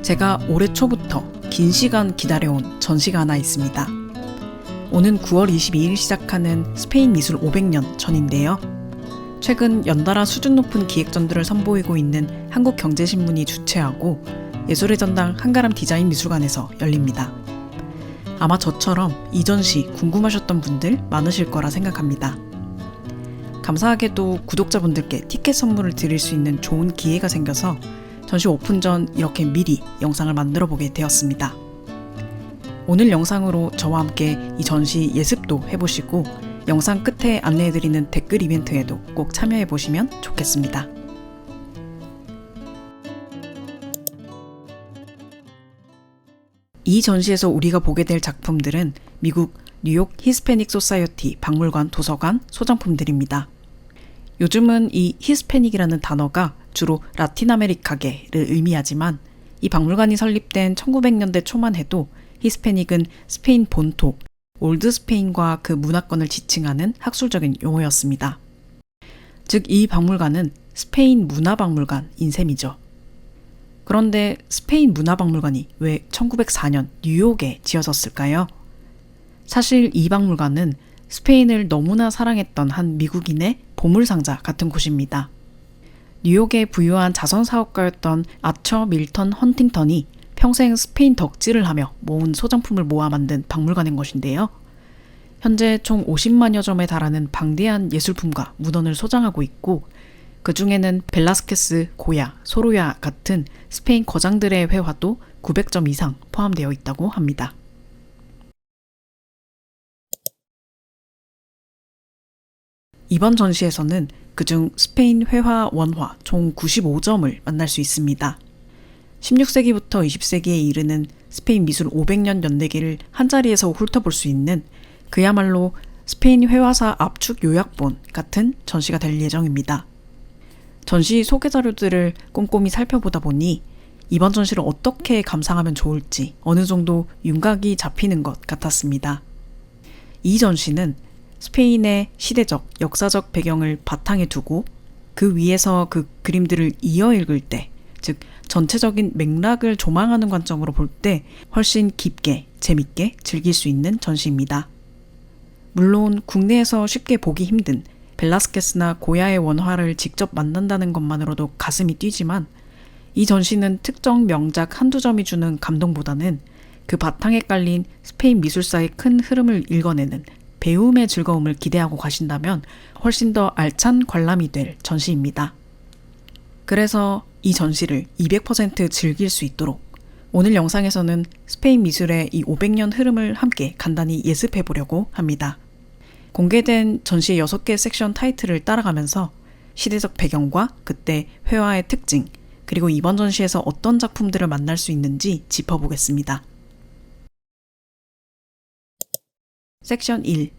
제가 올해 초부터 긴 시간 기다려온 전시가 하나 있습니다. 오는 9월 22일 시작하는 스페인 미술 500년 전인데요. 최근 연달아 수준 높은 기획전들을 선보이고 있는 한국경제신문이 주최하고 예술의 전당 한가람 디자인 미술관에서 열립니다. 아마 저처럼 이 전시 궁금하셨던 분들 많으실 거라 생각합니다. 감사하게도 구독자분들께 티켓 선물을 드릴 수 있는 좋은 기회가 생겨서 전시 오픈 전 이렇게 미리 영상을 만들어 보게 되었습니다. 오늘 영상으로 저와 함께 이 전시 예습도 해보시고 영상 끝에 안내해드리는 댓글 이벤트에도 꼭 참여해보시면 좋겠습니다. 이 전시에서 우리가 보게 될 작품들은 미국 뉴욕 히스패닉 소사이어티 박물관 도서관 소장품들입니다. 요즘은 이 히스패닉이라는 단어가 주로 라틴 아메리카계를 의미하지만 이 박물관이 설립된 1900년대 초만 해도 히스패닉은 스페인 본토, 올드 스페인과 그 문화권을 지칭하는 학술적인 용어였습니다. 즉 이 박물관은 스페인 문화박물관인 셈이죠. 그런데 스페인 문화박물관이 왜 1904년 뉴욕에 지어졌을까요? 사실 이 박물관은 스페인을 너무나 사랑했던 한 미국인의 보물상자 같은 곳입니다. 뉴욕의 부유한 자선사업가였던 아처 밀턴 헌팅턴이 평생 스페인 덕질을 하며 모은 소장품을 모아 만든 박물관인 것인데요. 현재 총 50만여 점에 달하는 방대한 예술품과 문헌을 소장하고 있고 그 중에는 벨라스케스, 고야, 소로야 같은 스페인 거장들의 회화도 900점 이상 포함되어 있다고 합니다. 이번 전시에서는 그중 스페인 회화 원화 총 95점을 만날 수 있습니다. 16세기부터 20세기에 이르는 스페인 미술 500년 연대기를 한자리에서 훑어볼 수 있는 그야말로 스페인 회화사 압축 요약본 같은 전시가 될 예정입니다. 전시 소개 자료들을 꼼꼼히 살펴보다 보니 이번 전시를 어떻게 감상하면 좋을지 어느 정도 윤곽이 잡히는 것 같았습니다. 이 전시는 스페인의 시대적, 역사적 배경을 바탕에 두고 그 위에서 그 그림들을 이어 읽을 때, 즉 전체적인 맥락을 조망하는 관점으로 볼 때 훨씬 깊게, 재밌게 즐길 수 있는 전시입니다. 물론 국내에서 쉽게 보기 힘든 벨라스케스나 고야의 원화를 직접 만난다는 것만으로도 가슴이 뛰지만 이 전시는 특정 명작 한두 점이 주는 감동보다는 그 바탕에 깔린 스페인 미술사의 큰 흐름을 읽어내는 배움의 즐거움을 기대하고 가신다면 훨씬 더 알찬 관람이 될 전시입니다. 그래서 이 전시를 200% 즐길 수 있도록 오늘 영상에서는 스페인 미술의 이 500년 흐름을 함께 간단히 예습해 보려고 합니다. 공개된 전시의 6개 섹션 타이틀을 따라가면서 시대적 배경과 그때 회화의 특징, 그리고 이번 전시에서 어떤 작품들을 만날 수 있는지 짚어보겠습니다. 섹션 1.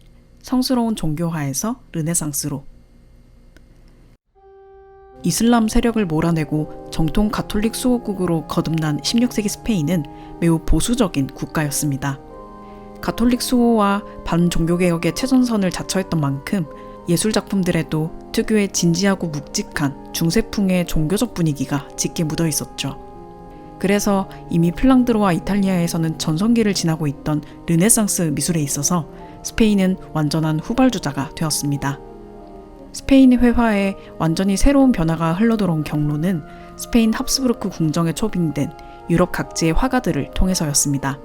성스러운 종교화에서 르네상스로. 이슬람 세력을 몰아내고 정통 가톨릭 수호국으로 거듭난 16세기 스페인은 매우 보수적인 국가였습니다. 가톨릭 수호와 반종교개혁의 최전선을 자처했던 만큼 예술작품들에도 특유의 진지하고 묵직한 중세풍의 종교적 분위기가 짙게 묻어 있었죠. 그래서 이미 핀란드와 이탈리아에서는 전성기를 지나고 있던 르네상스 미술에 있어서 스페인은 완전한 후발주자가 되었습니다. 스페인 회화에 완전히 새로운 변화가 흘러들어온 경로는 스페인 합스부르크 궁정에 초빙된 유럽 각지의 화가들을 통해서였습니다.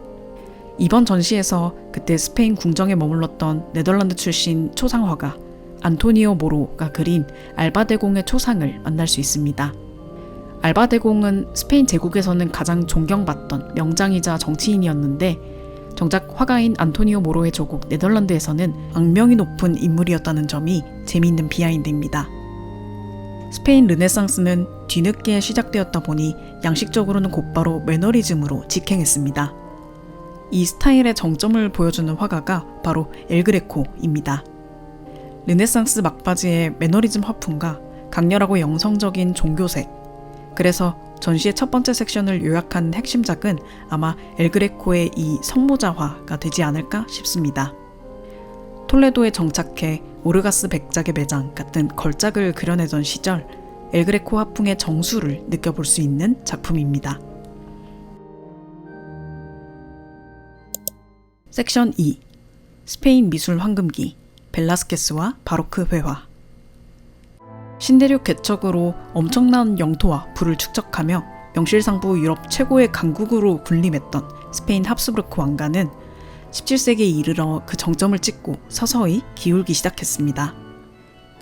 이번 전시에서 그때 스페인 궁정에 머물렀던 네덜란드 출신 초상화가 안토니오 모로가 그린 알바데공의 초상을 만날 수 있습니다. 알바데공은 스페인 제국에서는 가장 존경받던 명장이자 정치인이었는데 정작 화가인 안토니오 모로의 조국 네덜란드에서는 악명이 높은 인물이었다는 점이 재미있는 비하인드입니다. 스페인 르네상스는 뒤늦게 시작되었다 보니 양식적으로는 곧바로 매너리즘으로 직행했습니다. 이 스타일의 정점을 보여주는 화가가 바로 엘그레코입니다. 르네상스 막바지의 매너리즘 화풍과 강렬하고 영성적인 종교색, 그래서 전시의 첫 번째 섹션을 요약한 핵심작은 아마 엘그레코의 이 성모자화가 되지 않을까 싶습니다. 톨레도에 정착해 오르가스 백작의 매장 같은 걸작을 그려내던 시절 엘그레코 화풍의 정수를 느껴볼 수 있는 작품입니다. 섹션 2. 스페인 미술 황금기, 벨라스케스와 바로크 회화. 신대륙 개척으로 엄청난 영토와 부를 축적하며 명실상부 유럽 최고의 강국으로 군림했던 스페인 합스부르크 왕가는 17세기에 이르러 그 정점을 찍고 서서히 기울기 시작했습니다.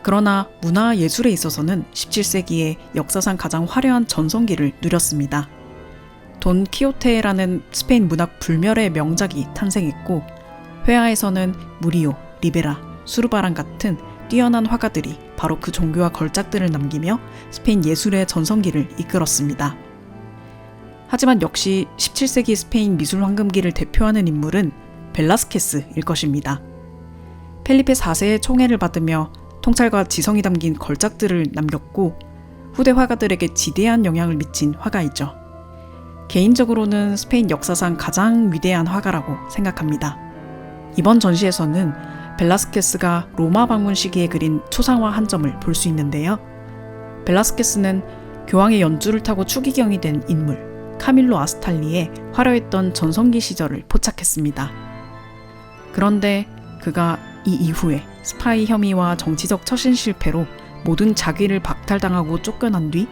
그러나 문화 예술에 있어서는 17세기에 역사상 가장 화려한 전성기를 누렸습니다. 돈 키호테라는 스페인 문학 불멸의 명작이 탄생했고, 회화에서는 무리오, 리베라, 수르바란 같은 뛰어난 화가들이 바로 그 종교와 걸작들을 남기며 스페인 예술의 전성기를 이끌었습니다. 하지만 역시 17세기 스페인 미술 황금기를 대표하는 인물은 벨라스케스일 것입니다. 펠리페 4세의 총애를 받으며 통찰과 지성이 담긴 걸작들을 남겼고, 후대 화가들에게 지대한 영향을 미친 화가이죠. 개인적으로는 스페인 역사상 가장 위대한 화가라고 생각합니다. 이번 전시에서는 벨라스케스가 로마 방문 시기에 그린 초상화 한 점을 볼 수 있는데요. 벨라스케스는 교황의 연주를 타고 추기경이 된 인물 카밀로 아스탈리의 화려했던 전성기 시절을 포착했습니다. 그런데 그가 이 이후에 스파이 혐의와 정치적 처신 실패로 모든 자기를 박탈당하고 쫓겨난 뒤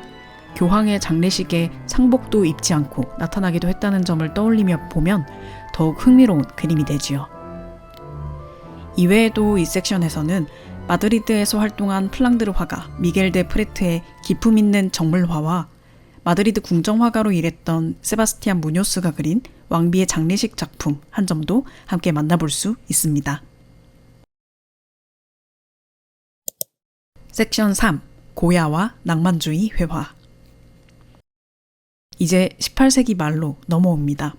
교황의 장례식에 상복도 입지 않고 나타나기도 했다는 점을 떠올리며 보면 더욱 흥미로운 그림이 되지요. 이외에도 이 섹션에서는 마드리드에서 활동한 플랑드르 화가 미겔 데 프레트의 기품 있는 정물화와 마드리드 궁정화가로 일했던 세바스티안 무뇨스가 그린 왕비의 장례식 작품 한 점도 함께 만나볼 수 있습니다. 섹션 3. 고야와 낭만주의 회화. 이제 18세기 말로 넘어옵니다.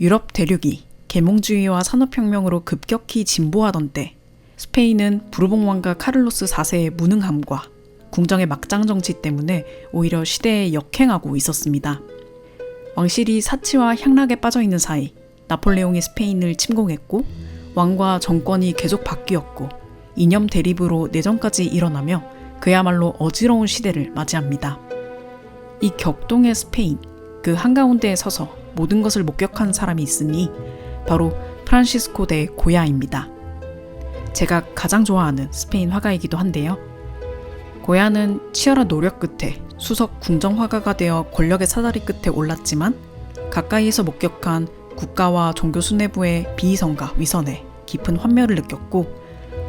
유럽 대륙이 계몽주의와 산업혁명으로 급격히 진보하던 때, 스페인은 부르봉 왕가 카를로스 4세의 무능함과 궁정의 막장 정치 때문에 오히려 시대에 역행하고 있었습니다. 왕실이 사치와 향락에 빠져있는 사이 나폴레옹이 스페인을 침공했고, 왕과 정권이 계속 바뀌었고 이념 대립으로 내전까지 일어나며 그야말로 어지러운 시대를 맞이합니다. 이 격동의 스페인, 그 한가운데에 서서 모든 것을 목격한 사람이 있으니 바로 프란시스코 데 고야입니다. 제가 가장 좋아하는 스페인 화가이기도 한데요. 고야는 치열한 노력 끝에 수석 궁정화가가 되어 권력의 사다리 끝에 올랐지만, 가까이에서 목격한 국가와 종교 수뇌부의 비이성과 위선에 깊은 환멸을 느꼈고,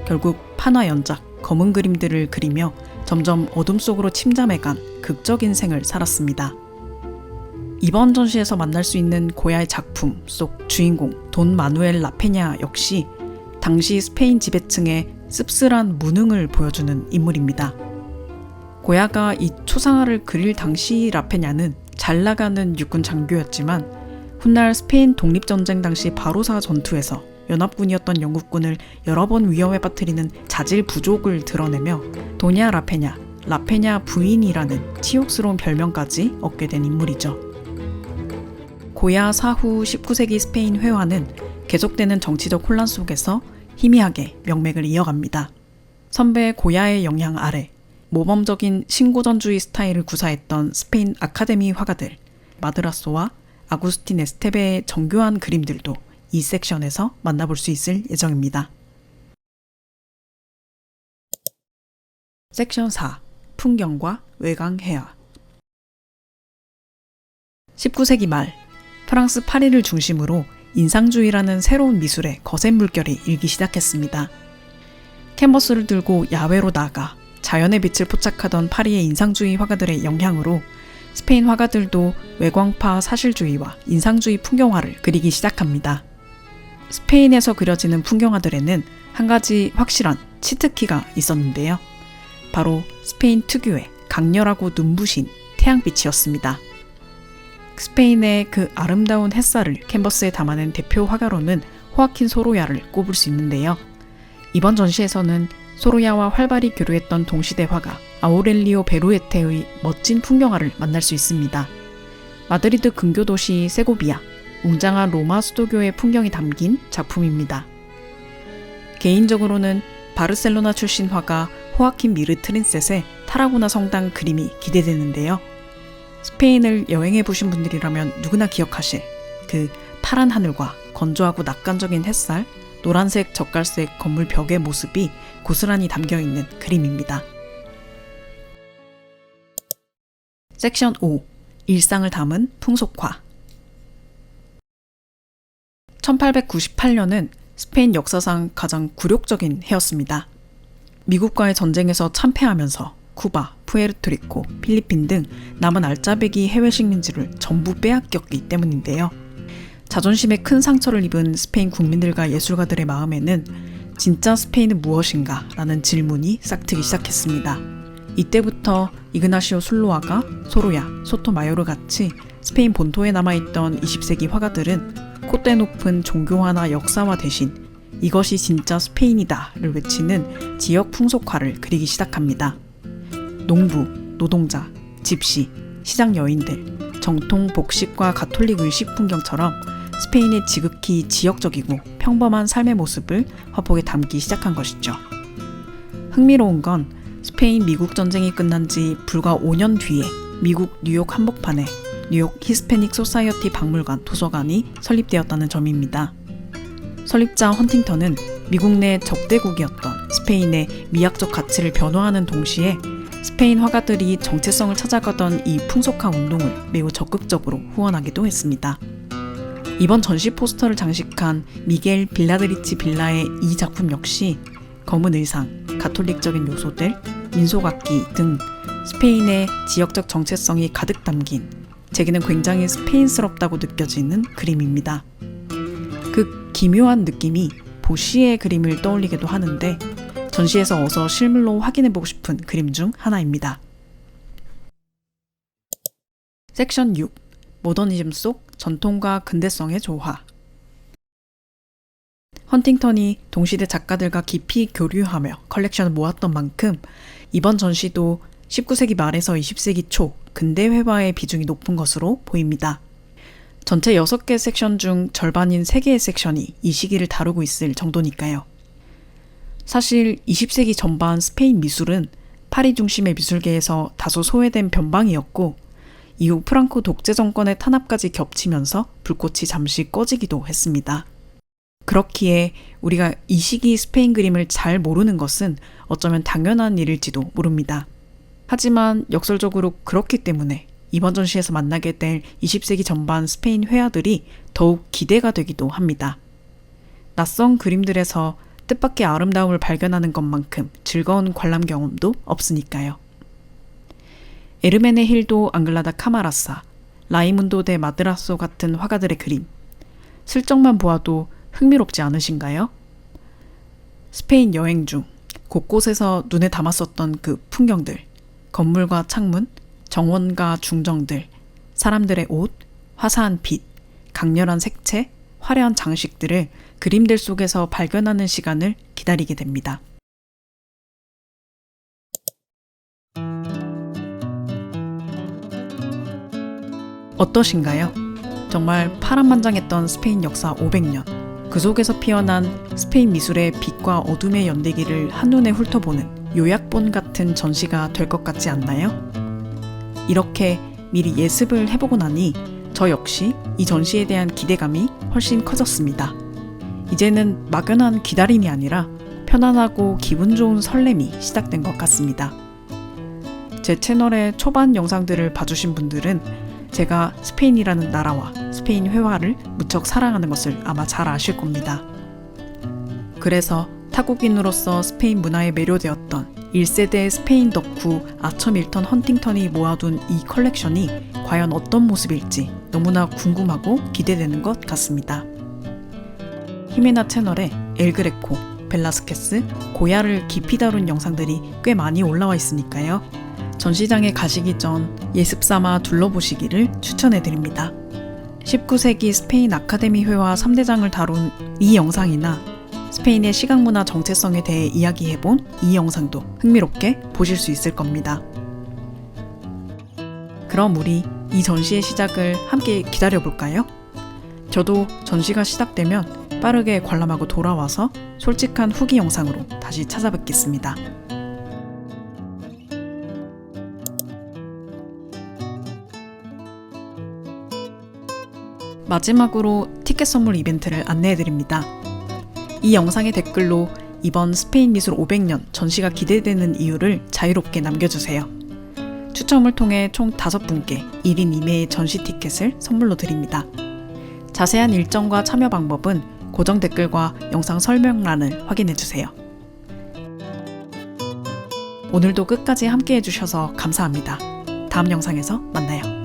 결국 판화 연작, 검은 그림들을 그리며 점점 어둠 속으로 침잠해간 극적인 생을 살았습니다. 이번 전시에서 만날 수 있는 고야의 작품 속 주인공 돈 마누엘 라페냐 역시 당시 스페인 지배층의 씁쓸한 무능을 보여주는 인물입니다. 고야가 이 초상화를 그릴 당시 라페냐는 잘 나가는 육군 장교였지만, 훗날 스페인 독립전쟁 당시 바로사 전투에서 연합군이었던 영국군을 여러 번 위험에 빠뜨리는 자질 부족을 드러내며 도냐 라페냐, 라페냐 부인이라는 치욕스러운 별명까지 얻게 된 인물이죠. 고야 사후 19세기 스페인 회화는 계속되는 정치적 혼란 속에서 희미하게 명맥을 이어갑니다. 선배 고야의 영향 아래 모범적인 신고전주의 스타일을 구사했던 스페인 아카데미 화가들 마드라소와 아구스틴 에스테베의 정교한 그림들도 이 섹션에서 만나볼 수 있을 예정입니다. 섹션 4. 풍경과 외강 회화. 19세기 말 프랑스 파리를 중심으로 인상주의라는 새로운 미술의 거센 물결이 일기 시작했습니다. 캔버스를 들고 야외로 나가 자연의 빛을 포착하던 파리의 인상주의 화가들의 영향으로 스페인 화가들도 외광파 사실주의와 인상주의 풍경화를 그리기 시작합니다. 스페인에서 그려지는 풍경화들에는 한 가지 확실한 치트키가 있었는데요. 바로 스페인 특유의 강렬하고 눈부신 태양빛이었습니다. 스페인의 그 아름다운 햇살을 캔버스에 담아낸 대표 화가로는 호아킨 소로야를 꼽을 수 있는데요. 이번 전시에서는 소로야와 활발히 교류했던 동시대 화가 아우렐리오 베루에테의 멋진 풍경화를 만날 수 있습니다. 마드리드 근교도시 세고비아, 웅장한 로마 수도교의 풍경이 담긴 작품입니다. 개인적으로는 바르셀로나 출신 화가 호아킨 미르 트린셋의 타라고나 성당 그림이 기대되는데요. 스페인을 여행해 보신 분들이라면 누구나 기억하실 그 파란 하늘과 건조하고 낙관적인 햇살, 노란색, 젓갈색 건물 벽의 모습이 고스란히 담겨있는 그림입니다. 섹션 5. 일상을 담은 풍속화. 1898년은 스페인 역사상 가장 굴욕적인 해였습니다. 미국과의 전쟁에서 참패하면서 쿠바, 푸에르토리코, 필리핀 등 남은 알짜배기 해외 식민지를 전부 빼앗겼기 때문인데요. 자존심에 큰 상처를 입은 스페인 국민들과 예술가들의 마음에는 진짜 스페인은 무엇인가? 라는 질문이 싹트기 시작했습니다. 이때부터 이그나시오 술로아가, 소로야, 소토마요르 같이 스페인 본토에 남아있던 20세기 화가들은 콧대 높은 종교화나 역사화 대신 이것이 진짜 스페인이다를 외치는 지역 풍속화를 그리기 시작합니다. 농부, 노동자, 집시, 시장 여인들, 정통 복식과 가톨릭 의식 풍경처럼 스페인의 지극히 지역적이고 평범한 삶의 모습을 화폭에 담기 시작한 것이죠. 흥미로운 건 스페인 미국 전쟁이 끝난 지 불과 5년 뒤에 미국 뉴욕 한복판에 뉴욕 히스패닉 소사이어티 박물관 도서관이 설립되었다는 점입니다. 설립자 헌팅턴은 미국 내 적대국이었던 스페인의 미학적 가치를 변화하는 동시에 스페인 화가들이 정체성을 찾아가던 이 풍속화 운동을 매우 적극적으로 후원하기도 했습니다. 이번 전시 포스터를 장식한 미겔 빌라드리치 빌라의 이 작품 역시 검은 의상, 가톨릭적인 요소들, 민속악기 등 스페인의 지역적 정체성이 가득 담긴 제게는 굉장히 스페인스럽다고 느껴지는 그림입니다. 그 기묘한 느낌이 보시의 그림을 떠올리기도 하는데 전시에서 어서 실물로 확인해보고 싶은 그림 중 하나입니다. 섹션 6. 모더니즘 속 전통과 근대성의 조화. 헌팅턴이 동시대 작가들과 깊이 교류하며 컬렉션을 모았던 만큼 이번 전시도 19세기 말에서 20세기 초 근대 회화의 비중이 높은 것으로 보입니다. 전체 6개 섹션 중 절반인 3개의 섹션이 이 시기를 다루고 있을 정도니까요. 사실 20세기 전반 스페인 미술은 파리 중심의 미술계에서 다소 소외된 변방이었고 이후 프랑코 독재 정권의 탄압까지 겹치면서 불꽃이 잠시 꺼지기도 했습니다. 그렇기에 우리가 이 시기 스페인 그림을 잘 모르는 것은 어쩌면 당연한 일일지도 모릅니다. 하지만 역설적으로 그렇기 때문에 이번 전시에서 만나게 될 20세기 전반 스페인 회화들이 더욱 기대가 되기도 합니다. 낯선 그림들에서 뜻밖의 아름다움을 발견하는 것만큼 즐거운 관람 경험도 없으니까요. 에르메네 힐도 앙글라다 카마라사, 라이문도 데 마드라소 같은 화가들의 그림. 슬쩍만 보아도 흥미롭지 않으신가요? 스페인 여행 중 곳곳에서 눈에 담았었던 그 풍경들, 건물과 창문, 정원과 중정들, 사람들의 옷, 화사한 빛, 강렬한 색채, 화려한 장식들을 그림들 속에서 발견하는 시간을 기다리게 됩니다. 어떠신가요? 정말 파란만장했던 스페인 역사 500년, 그 속에서 피어난 스페인 미술의 빛과 어둠의 연대기를 한눈에 훑어보는 요약본 같은 전시가 될 것 같지 않나요? 이렇게 미리 예습을 해보고 나니 저 역시 이 전시에 대한 기대감이 훨씬 커졌습니다. 이제는 막연한 기다림이 아니라 편안하고 기분 좋은 설렘이 시작된 것 같습니다. 제 채널의 초반 영상들을 봐주신 분들은 제가 스페인이라는 나라와 스페인 회화를 무척 사랑하는 것을 아마 잘 아실 겁니다. 그래서 타국인으로서 스페인 문화에 매료되었던 1세대 스페인 덕후 아처 밀턴 헌팅턴이 모아둔 이 컬렉션이 과연 어떤 모습일지 너무나 궁금하고 기대되는 것 같습니다. 히메나 채널에 엘그레코, 벨라스케스, 고야를 깊이 다룬 영상들이 꽤 많이 올라와 있으니까요. 전시장에 가시기 전 예습 삼아 둘러보시기를 추천해드립니다. 19세기 스페인 아카데미 회화 3대장을 다룬 이 영상이나 스페인의 시각문화 정체성에 대해 이야기해본 이 영상도 흥미롭게 보실 수 있을 겁니다. 그럼 우리 이 전시의 시작을 함께 기다려볼까요? 저도 전시가 시작되면 빠르게 관람하고 돌아와서 솔직한 후기 영상으로 다시 찾아뵙겠습니다. 마지막으로 티켓 선물 이벤트를 안내해드립니다. 이 영상의 댓글로 이번 스페인 미술 500년 전시가 기대되는 이유를 자유롭게 남겨주세요. 추첨을 통해 총 5분께 1인 2매의 전시 티켓을 선물로 드립니다. 자세한 일정과 참여 방법은 고정 댓글과 영상 설명란을 확인해주세요. 오늘도 끝까지 함께 해주셔서 감사합니다. 다음 영상에서 만나요.